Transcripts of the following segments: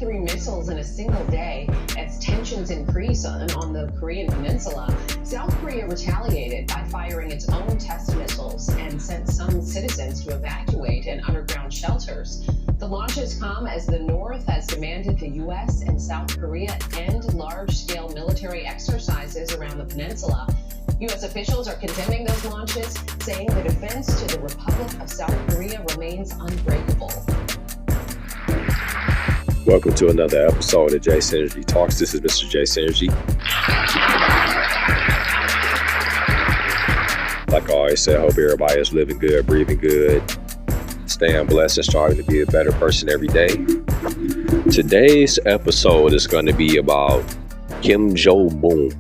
23 missiles in a single day as tensions increase on the Korean peninsula. South Korea retaliated by firing its own test missiles and sent some citizens to evacuate in underground shelters. The launches come as the North has demanded the U.S. and South Korea end large-scale military exercises around the peninsula. U.S. officials are condemning those launches, saying the defense to the Republic of South Korea remains unbreakable. Welcome to another episode of J Synergy Talks. This is Mr. J Synergy. Like I always say, I hope everybody is living good, breathing good, staying blessed, and striving to be a better person every day. Today's episode is going to be about kimjongun.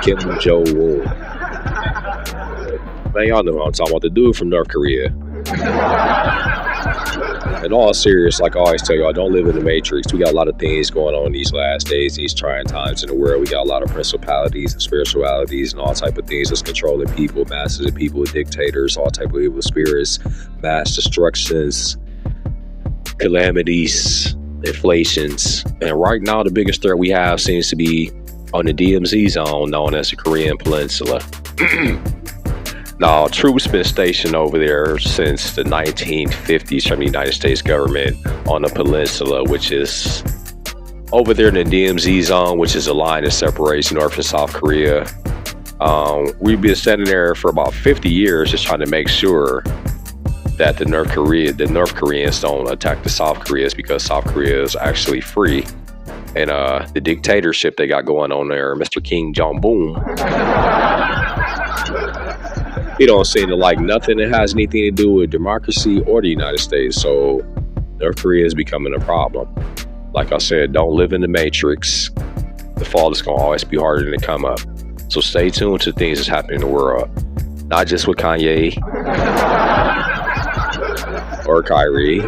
Kim Jong-un. Man, y'all know what I'm talking about. The dude from North Korea. In all serious, like I always tell y'all, don't live in the matrix. We got a lot of things going on these last days, these trying times in the world. We got a lot of principalities and spiritualities and all type of things that's controlling people, masses of people, dictators, all type of evil spirits, mass destructions, calamities, inflations. And right now, the biggest threat we have seems to be on the DMZ zone known as the Korean Peninsula. Now, troops been stationed over there since the 1950s from the United States government on the peninsula, which is over there in the DMZ zone, which is a line that separates North and South Korea. We've been standing there for about 50 years just trying to make sure that the North Koreans don't attack the South Koreans, because South Korea is actually free. And the dictatorship they got going on there, Mr. Kimjongun, he don't seem to like nothing that has anything to do with democracy or the United States. So North Korea is becoming a problem. Like I said, don't live in the matrix. The fall is going to always be harder than to come up. So stay tuned to things that's happening in the world. Not just with Kanye or Kyrie.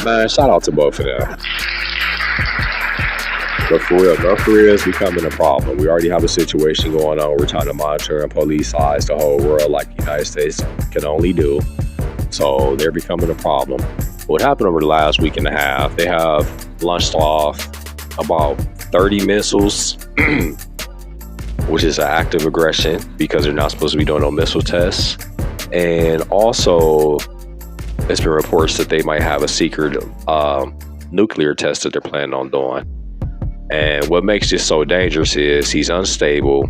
Man, shout out to both of them. But for real, North Korea is becoming a problem. We already have a situation going on. We're trying to monitor and police-size the whole world like the United States can only do. So they're becoming a problem. What happened over the last week and a half, they have launched off about 30 missiles, which is an act of aggression because they're not supposed to be doing no missile tests. And also, there's been reports that they might have a secret nuclear test that they're planning on doing. And what makes this so dangerous is he's unstable.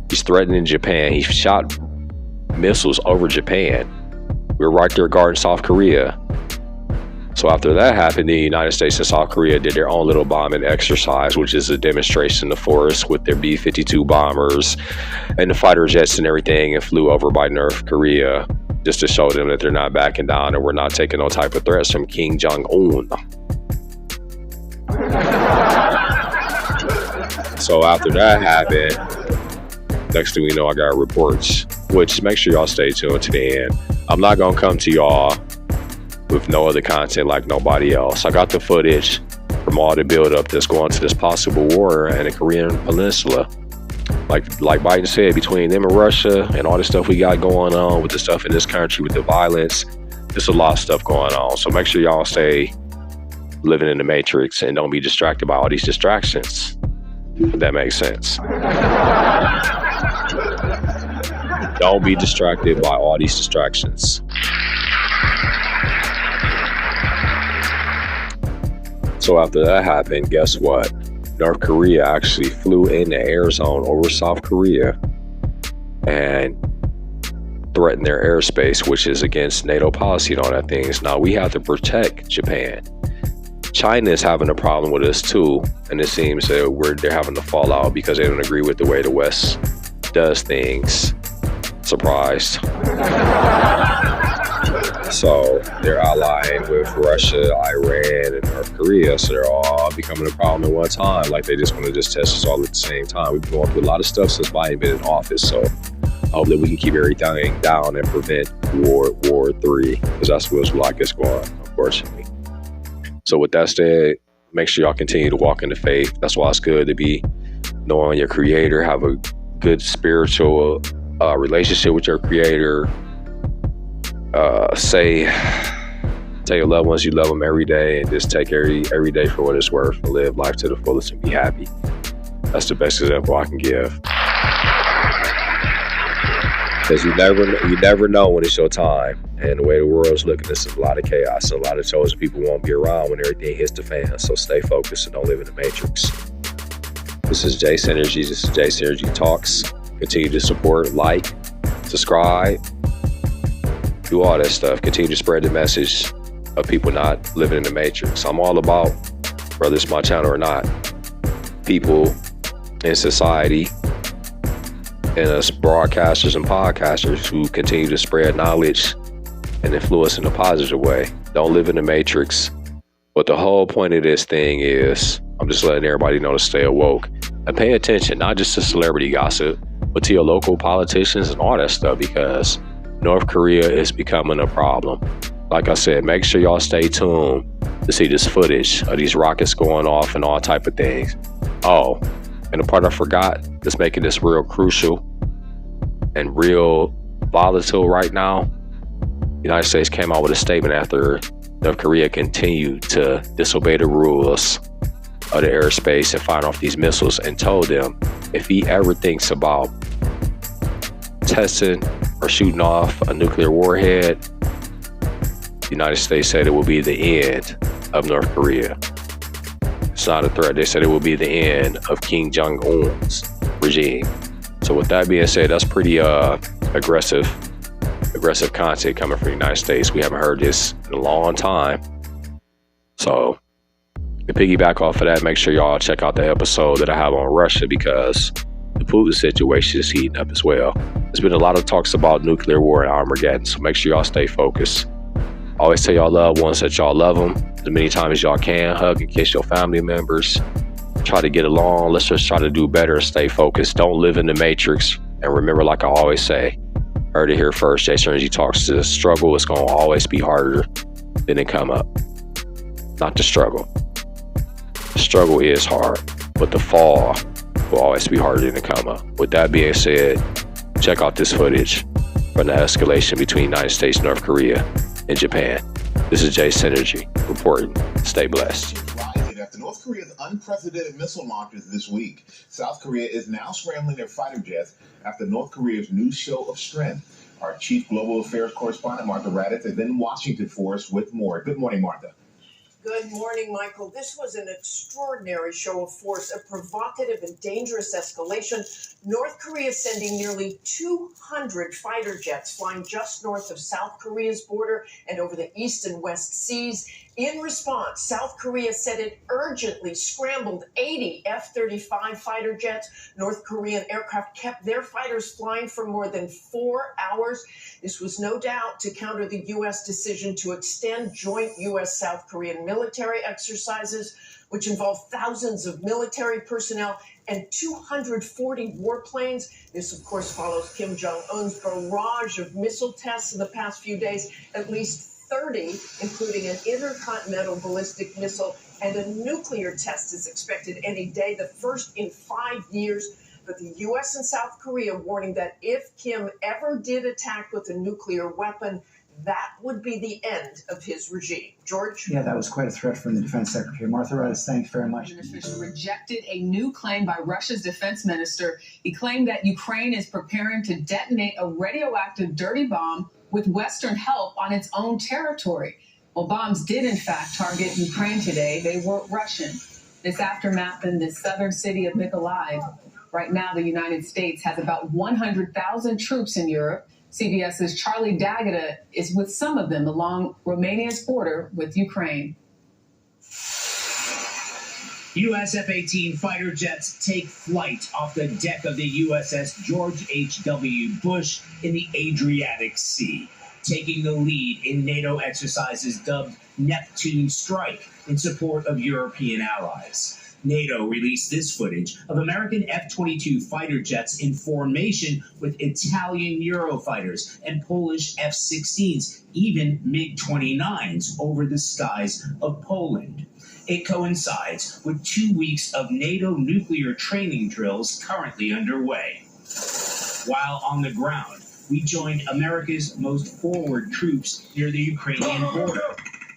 He's threatening Japan. He shot missiles over Japan. We're right there guarding South Korea. So after that happened, the United States and South Korea did their own little bombing exercise, which is a demonstration in the forest with their B-52 bombers and the fighter jets and everything, and flew over by North Korea, just to show them that they're not backing down and we're not taking no type of threats from Kim Jong-un. So after that happened, next thing we know, I got reports, which make sure y'all stay tuned to the end. I'm not going to come to y'all with no other content like nobody else. I got the footage from all the buildup that's going to this possible war in the Korean Peninsula. Like Biden said, between them and Russia and all the stuff we got going on with the stuff in this country, with the violence, there's a lot of stuff going on. So make sure y'all stay living in the matrix and don't be distracted by all these distractions, if that makes sense. Don't be distracted by all these distractions. So after that happened, guess what? North Korea actually flew in the air zone over South Korea and threatened their airspace, which is against NATO policy and all that things. Now we have to protect Japan. China is having a problem with us too, and it seems that they're having to fall out because they don't agree with the way the West does things. Surprised. So they're allying with Russia, Iran, and North Korea. So they're all becoming a problem at one time. Like they just want to just test us all at the same time. We've been going through a lot of stuff since Biden been in office. So I hope that we can keep everything down and prevent War 3, because that's what's like it's going, unfortunately. So with that said, make sure y'all continue to walk in the faith. That's why it's good to be knowing your Creator, have a good spiritual relationship with your Creator. Say Tell your loved ones you love them every day, and just take every day for what it's worth and live life to the fullest and be happy. That's the best example I can give. Because you never know when it's your time. And the way the world's looking, there's a lot of chaos. And a lot of chosen people won't be around when everything hits the fan. So stay focused and don't live in the matrix. This is Jace Energy. This is Jace Energy Talks. Continue to support, like, subscribe, do all that stuff. Continue to spread the message of people not living in the matrix. I'm all about, whether it's my channel or not, people in society and us broadcasters and podcasters who continue to spread knowledge and influence in a positive way. Don't live in the matrix. But the whole point of this thing is, I'm just letting everybody know to stay awoke and pay attention, not just to celebrity gossip, but to your local politicians and all that stuff, because North Korea is becoming a problem. Like I said, make sure y'all stay tuned to see this footage of these rockets going off and all type of things. Oh, and the part I forgot that's making this real crucial and real volatile right now, the United States came out with a statement after North Korea continued to disobey the rules of the airspace and firing off these missiles, and told them if he ever thinks about testing or shooting off a nuclear warhead, the United States said it will be the end of North Korea. It's not a threat. They said it will be the end of Kim.Jong.un's regime. So with that being said, that's pretty aggressive content coming from the United States. We haven't heard this in a long time. So to piggyback off of that, make sure y'all check out the episode that I have on Russia, because the Putin situation is heating up as well. There's been a lot of talks about nuclear war and Armageddon, so make sure y'all stay focused. Always tell y'all loved ones that y'all love them as many times as y'all can. Hug and kiss your family members. Try to get along. Let's just try to do better and stay focused. Don't live in the matrix. And remember, like I always say, heard it here first, Jace Energy Talks, the struggle is going to always be harder than it come up. Not the struggle. The struggle is hard, but the fall will always be harder than it come up. With that being said, check out this footage from the escalation between the United States, North Korea, and Japan. This is Jace Energy reporting. Stay blessed. Rising after North Korea's unprecedented missile launches this week, South Korea is now scrambling their fighter jets after North Korea's new show of strength. Our chief global affairs correspondent, Martha Raddatz, is in Washington for us with more. Good morning, Martha. Good morning, Michael. This was an extraordinary show of force, a provocative and dangerous escalation. North Korea sending nearly 200 fighter jets flying just north of South Korea's border and over the east and west seas. In response, South Korea said it urgently scrambled 80 F-35 fighter jets. North Korean aircraft kept their fighters flying for more than 4 hours. This was no doubt to counter the U.S. decision to extend joint U.S.-South Korean military exercises, which involved thousands of military personnel and 240 warplanes. This, of course, follows Kim Jong-un's barrage of missile tests in the past few days. At least 30, including an intercontinental ballistic missile, and a nuclear test is expected any day, the first in 5 years. But the U.S. and South Korea warning that if Kim ever did attack with a nuclear weapon, that would be the end of his regime. George? Yeah, that was quite a threat from the defense secretary. Martha Raddatz, thanks very much. An official rejected a new claim by Russia's defense minister. He claimed that Ukraine is preparing to detonate a radioactive dirty bomb with Western help on its own territory. Well, bombs did, in fact, target Ukraine today. They were Russian. This aftermath in the southern city of Mykolaiv. Right now, the United States has about 100,000 troops in Europe. CBS's Charlie D'Agata is with some of them along Romania's border with Ukraine. U.S. F-18 fighter jets take flight off the deck of the USS George H.W. Bush in the Adriatic Sea, taking the lead in NATO exercises dubbed Neptune Strike in support of European allies. NATO released this footage of American F-22 fighter jets in formation with Italian Eurofighters and Polish F-16s, even MiG-29s over the skies of Poland. It coincides with 2 weeks of NATO nuclear training drills currently underway. While on the ground, we joined America's most forward troops near the Ukrainian border.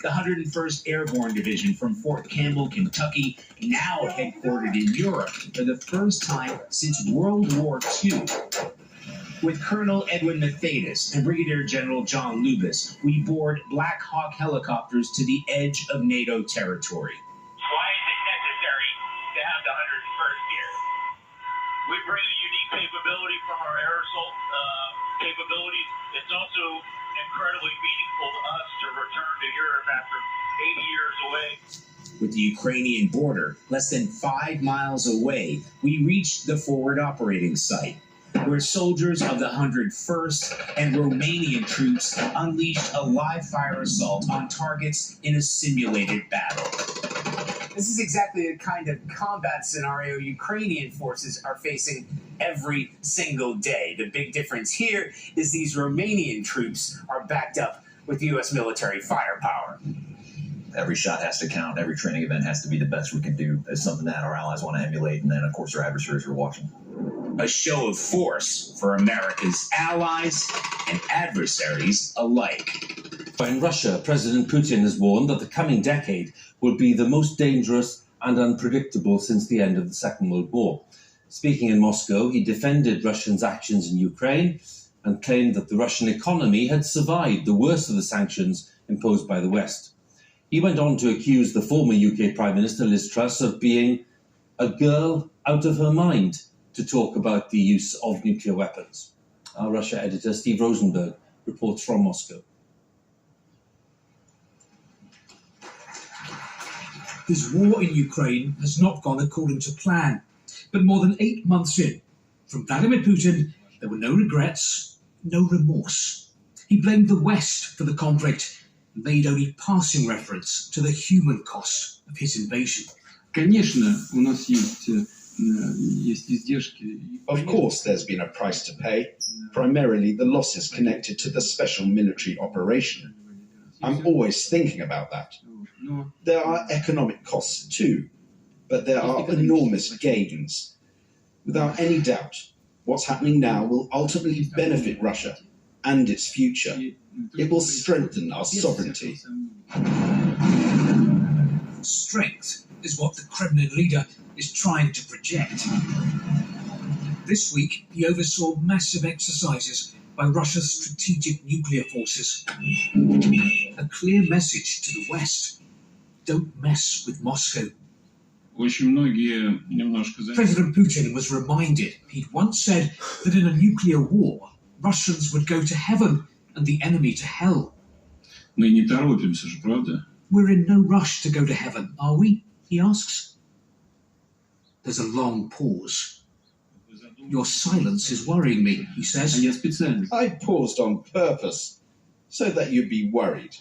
The 101st Airborne Division from Fort Campbell, Kentucky, now headquartered in Europe for the first time since World War II. With Colonel Edwin Mathaidis and Brigadier General John Lubis, we board Black Hawk helicopters to the edge of NATO territory. Why is it necessary to have the 101st here? We bring a unique capability from our air assault capabilities. It's also incredibly meaningful to us to return to Europe after 80 years away. With the Ukrainian border less than 5 miles away, we reached the forward operating site, where soldiers of the 101st and Romanian troops unleashed a live-fire assault on targets in a simulated battle. This is exactly the kind of combat scenario Ukrainian forces are facing every single day. The big difference here is these Romanian troops are backed up with U.S. military firepower. Every shot has to count. Every training event has to be the best we can do. It's something that our allies want to emulate, and then, of course, our adversaries are watching. A show of force for America's allies and adversaries alike. In Russia, President Putin has warned that the coming decade will be the most dangerous and unpredictable since the end of the Second World War. Speaking in Moscow, he defended Russia's actions in Ukraine and claimed that the Russian economy had survived the worst of the sanctions imposed by the West. He went on to accuse the former UK Prime Minister Liz Truss of being a girl out of her mind to talk about the use of nuclear weapons. Our Russia editor Steve Rosenberg reports from Moscow. This war in Ukraine has not gone according to plan. But more than 8 months in, from Vladimir Putin, there were no regrets, no remorse. He blamed the West for the conflict and made only passing reference to the human cost of his invasion. Of course, there's been a price to pay, primarily the losses connected to the special military operation. I'm always thinking about that. There are economic costs too, but there are enormous gains. Without any doubt, what's happening now will ultimately benefit Russia and its future. It will strengthen our sovereignty. Strength is what the Kremlin leader is trying to project. This week, he oversaw massive exercises by Russia's strategic nuclear forces. A clear message to the West: don't mess with Moscow. President Putin was reminded he'd once said that in a nuclear war, Russians would go to heaven and the enemy to hell. We're in no rush to go to heaven, are we? He asks. There's a long pause. Your silence is worrying me, he says. I paused on purpose, so that you'd be worried.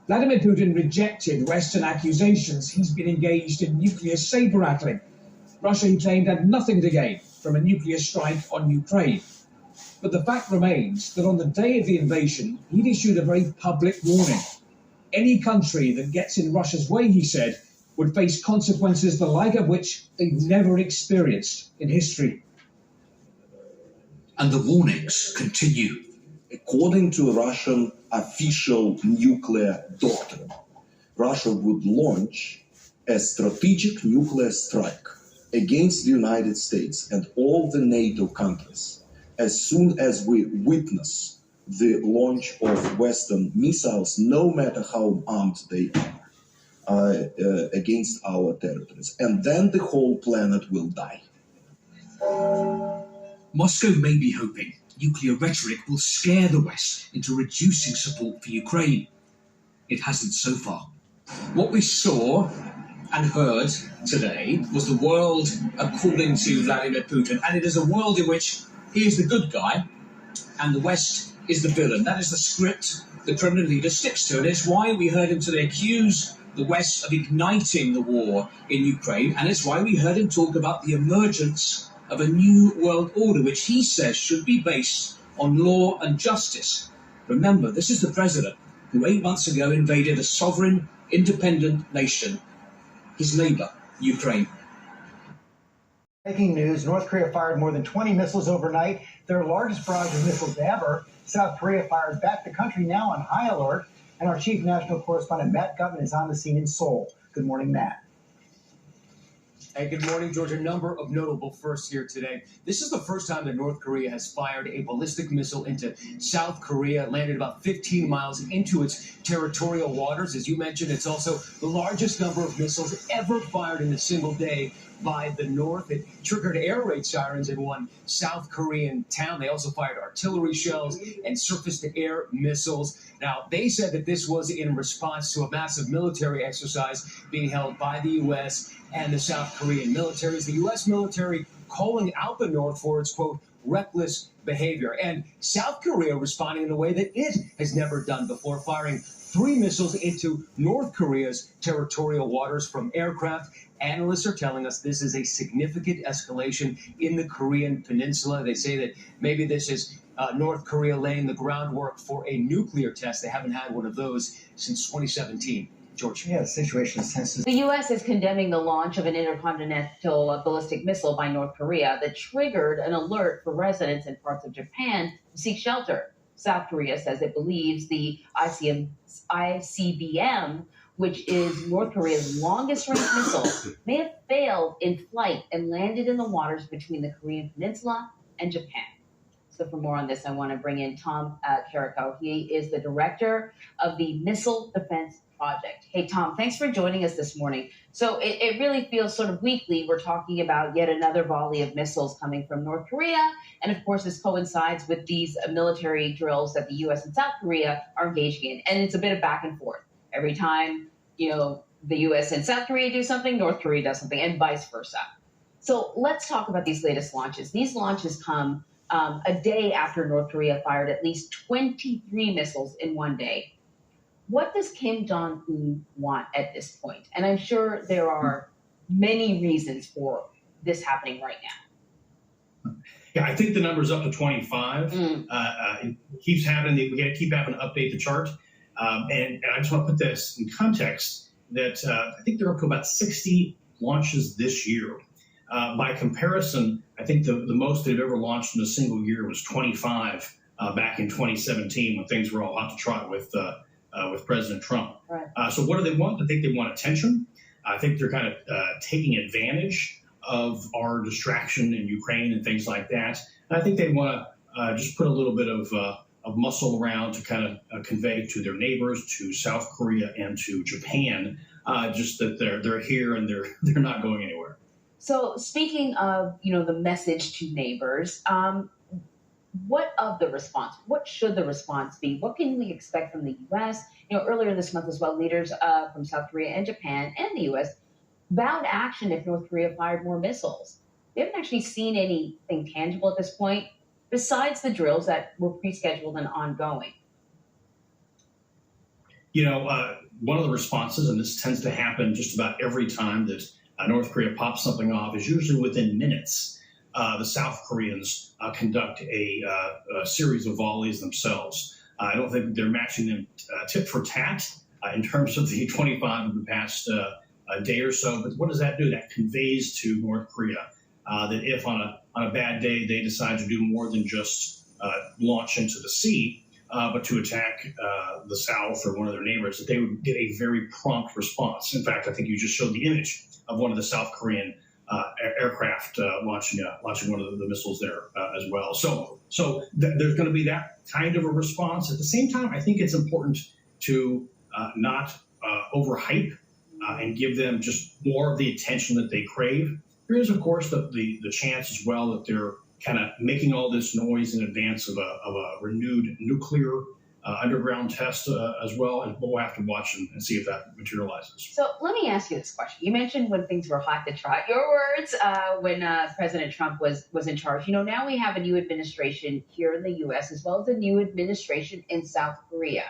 Vladimir Putin rejected Western accusations he's been engaged in nuclear saber-rattling. Russia, he claimed, had nothing to gain from a nuclear strike on Ukraine. But the fact remains that on the day of the invasion, he'd issued a very public warning. Any country that gets in Russia's way, he said, would face consequences the like of which they've never experienced in history. And the warnings continue. According to Russian official nuclear doctrine, Russia would launch a strategic nuclear strike against the United States and all the NATO countries as soon as we witness the launch of Western missiles, no matter how armed they are, against our territories. And then the whole planet will die. Moscow may be hoping nuclear rhetoric will scare the West into reducing support for Ukraine. It hasn't so far. What we saw and heard today was the world according to Vladimir Putin, and it is a world in which he is the good guy and the West is the villain. That is the script the Kremlin leader sticks to, and it's why we heard him today accuse the West of igniting the war in Ukraine, and it's why we heard him talk about the emergence of a new world order, which he says should be based on law and justice. Remember, this is the president who 8 months ago invaded a sovereign, independent nation, his neighbor, Ukraine. Breaking news, North Korea fired more than 20 missiles overnight, their largest barrage of missiles ever. South Korea fired back, the country now on high alert. And our chief national correspondent, Matt Gutman, is on the scene in Seoul. Good morning, Matt. Hey, good morning, George. A number of notable firsts here today. This is the first time that North Korea has fired a ballistic missile into South Korea. It landed about 15 miles into its territorial waters. As you mentioned, it's also the largest number of missiles ever fired in a single day by the North. It triggered air raid sirens in one South Korean town. They also fired artillery shells and surface-to-air missiles. Now, they said that this was in response to a massive military exercise being held by the U.S. and the South Korean militaries. The U.S. military calling out the North for its, quote, reckless behavior. And South Korea responding in a way that it has never done before, firing 3 missiles into North Korea's territorial waters from aircraft. Analysts are telling us this is a significant escalation in the Korean peninsula. They say that maybe this is North Korea laying the groundwork for a nuclear test. They haven't had one of those since 2017. George. Yeah, the situation is tense. The U.S. is condemning the launch of an intercontinental ballistic missile by North Korea that triggered an alert for residents in parts of Japan to seek shelter. South Korea says it believes the ICBM, which is North Korea's longest-range missile, may have failed in flight and landed in the waters between the Korean peninsula and Japan. So for more on this, I want to bring in Tom Carrico. He is the director of the Missile Defense Project. Hey, Tom, thanks for joining us this morning. So it really feels sort of weekly. We're talking about yet another volley of missiles coming from North Korea. And of course, this coincides with these military drills that the U.S. and South Korea are engaging in. And it's a bit of back and forth. Every time, the U.S. and South Korea do something, North Korea does something, and vice versa. So let's talk about these latest launches. These launches come a day after North Korea fired at least 23 missiles in one day. What does Kim Jong-un want at this point? And I'm sure there are many reasons for this happening right now. Yeah, I think the number's up to 25. It keeps happening. We got to keep having to update the chart. And I just want to put this in context that I think there are about 60 launches this year. By comparison, I think the most they've ever launched in a single year was 25 back in 2017 when things were all hot to trot with President Trump. Right. So what do they want? I think they want attention. I think they're kind of taking advantage of our distraction in Ukraine and things like that. And I think they want to just put a little bit of muscle around to kind of convey to their neighbors, to South Korea and to Japan, just that they're here and they're not going anywhere. So speaking of, the message to neighbors, what of the response? What should the response be? What can we expect from the U.S.? Earlier this month as well, leaders from South Korea and Japan and the U.S. vowed action if North Korea fired more missiles. We haven't actually seen anything tangible at this point, besides the drills that were pre-scheduled and ongoing. One of the responses, and this tends to happen just about every time that North Korea pops something off, is usually within minutes. The South Koreans conduct a series of volleys themselves. I don't think they're matching them tit for tat in terms of the 25 of the past day or so. But what does that do? That conveys to North Korea that if on a bad day they decide to do more than just launch into the sea, but to attack the South or one of their neighbors, that they would get a very prompt response. In fact, I think you just showed the image of one of the South Korean aircraft launching one of the missiles there as well. So there's going to be that kind of a response. At the same time, I think it's important to not overhype and give them just more of the attention that they crave. There is, of course, the chance as well that they're kind of making all this noise in advance of a renewed nuclear underground test as well, and we'll have to watch and see if that materializes. So let me ask you this question. You mentioned when things were hot to trot. Your words when President Trump was in charge. Now we have a new administration here in the U.S. as well as a new administration in South Korea.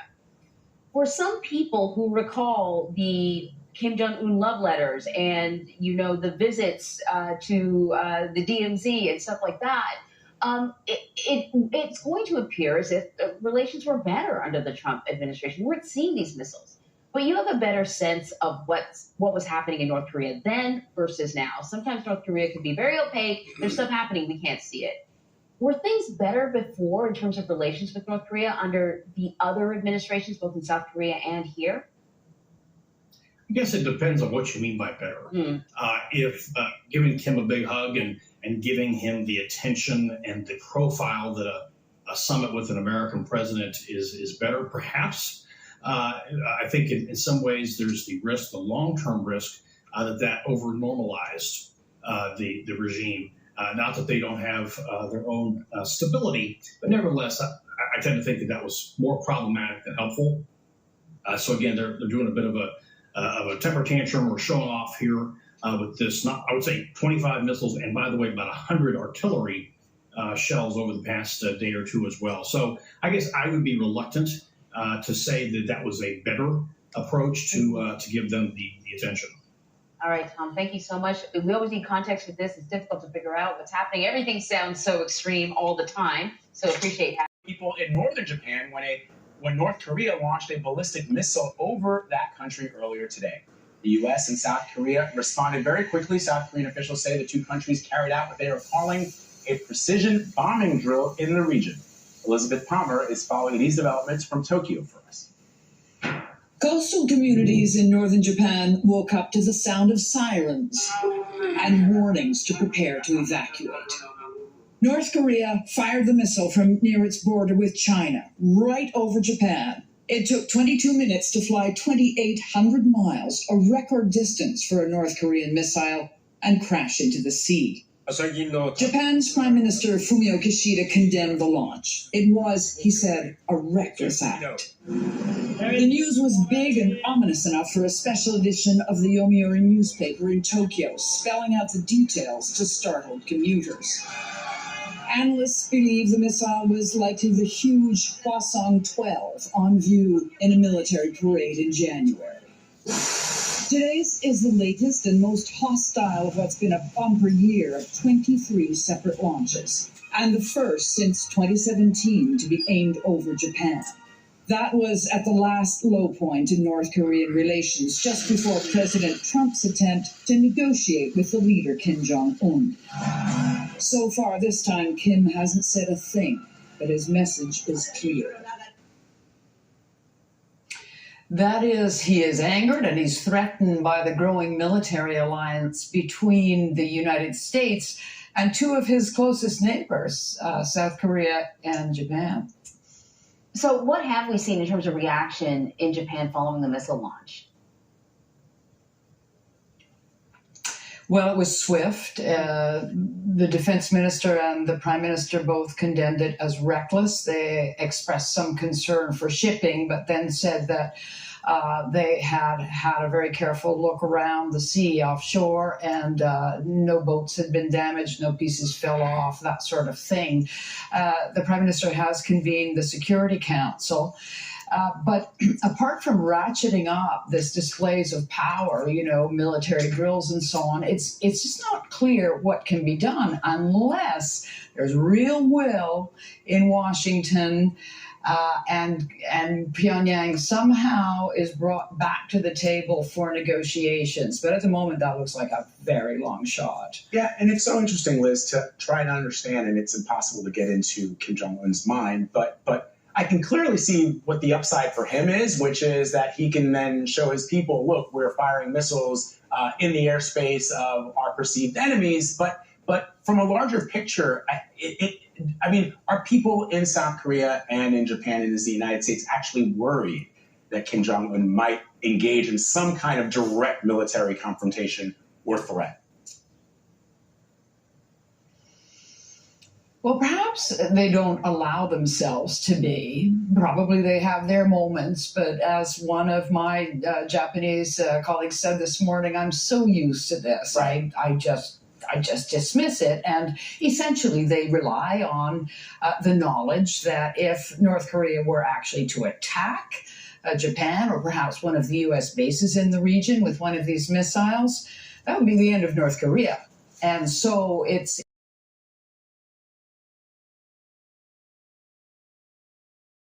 For some people who recall the Kim Jong-un love letters and, the visits to the DMZ and stuff like that, it's going to appear as if relations were better under the Trump administration. We weren't seeing these missiles. But you have a better sense of what was happening in North Korea then versus now. Sometimes North Korea can be very opaque. There's stuff happening. We can't see it. Were things better before in terms of relations with North Korea under the other administrations, both in South Korea and here? I guess it depends on what you mean by better. If giving Kim a big hug and giving him the attention and the profile that a summit with an American president is better, perhaps. I think in some ways there's the risk, the long-term risk, that over-normalized the regime. Not that they don't have their own stability, but nevertheless, I tend to think that was more problematic than helpful. So again, they're doing a bit of a temper tantrum or showing off here with this, I would say 25 missiles, and by the way, about 100 artillery shells over the past day or two as well. So I guess I would be reluctant to say that was a better approach to give them the attention. All right, Tom, thank you so much. We always need context with this. It's difficult to figure out what's happening. Everything sounds so extreme all the time, so appreciate having people in northern Japan when North Korea launched a ballistic missile over that country earlier today. The U.S. and South Korea responded very quickly. South Korean officials say the two countries carried out what they are calling a precision bombing drill in the region. Elizabeth Palmer is following these developments from Tokyo for us. Coastal communities in northern Japan woke up to the sound of sirens and warnings to prepare to evacuate. North Korea fired the missile from near its border with China, right over Japan. It took 22 minutes to fly 2,800 miles, a record distance for a North Korean missile, and crash into the sea. Japan's Prime Minister Fumio Kishida condemned the launch. It was, he said, a reckless act. The news was big and ominous enough for a special edition of the Yomiuri newspaper in Tokyo, spelling out the details to startled commuters. Analysts believe the missile was likely the huge Hwasong-12 on view in a military parade in January. Today's is the latest and most hostile of what's been a bumper year of 23 separate launches, and the first since 2017 to be aimed over Japan. That was at the last low point in North Korean relations, just before President Trump's attempt to negotiate with the leader Kim Jong-un. So far this time, Kim hasn't said a thing, but his message is clear. That is, he is angered and he's threatened by the growing military alliance between the United States and two of his closest neighbors, South Korea and Japan. So what have we seen in terms of reaction in Japan following the missile launch? Well, it was swift. The defense minister and the prime minister both condemned it as reckless. They expressed some concern for shipping, but then said that they had a very careful look around the sea offshore, and no boats had been damaged, no pieces fell off, that sort of thing. The prime minister has convened the Security Council. But apart from ratcheting up this displays of power, military drills and so on, it's just not clear what can be done unless there's real will in Washington and Pyongyang somehow is brought back to the table for negotiations. But at the moment, that looks like a very long shot. Yeah, and it's so interesting, Liz, to try and understand, and it's impossible to get into Kim Jong-un's mind, but I can clearly see what the upside for him is, which is that he can then show his people, look, we're firing missiles in the airspace of our perceived enemies. But from a larger picture, are people in South Korea and in Japan and in the United States actually worried that Kim Jong-un might engage in some kind of direct military confrontation or threat? Well, perhaps they don't allow themselves to be. Probably they have their moments, but as one of my Japanese colleagues said this morning, I'm so used to this. Right. I just dismiss it. And essentially they rely on the knowledge that if North Korea were actually to attack Japan or perhaps one of the U.S. bases in the region with one of these missiles, that would be the end of North Korea. And so it's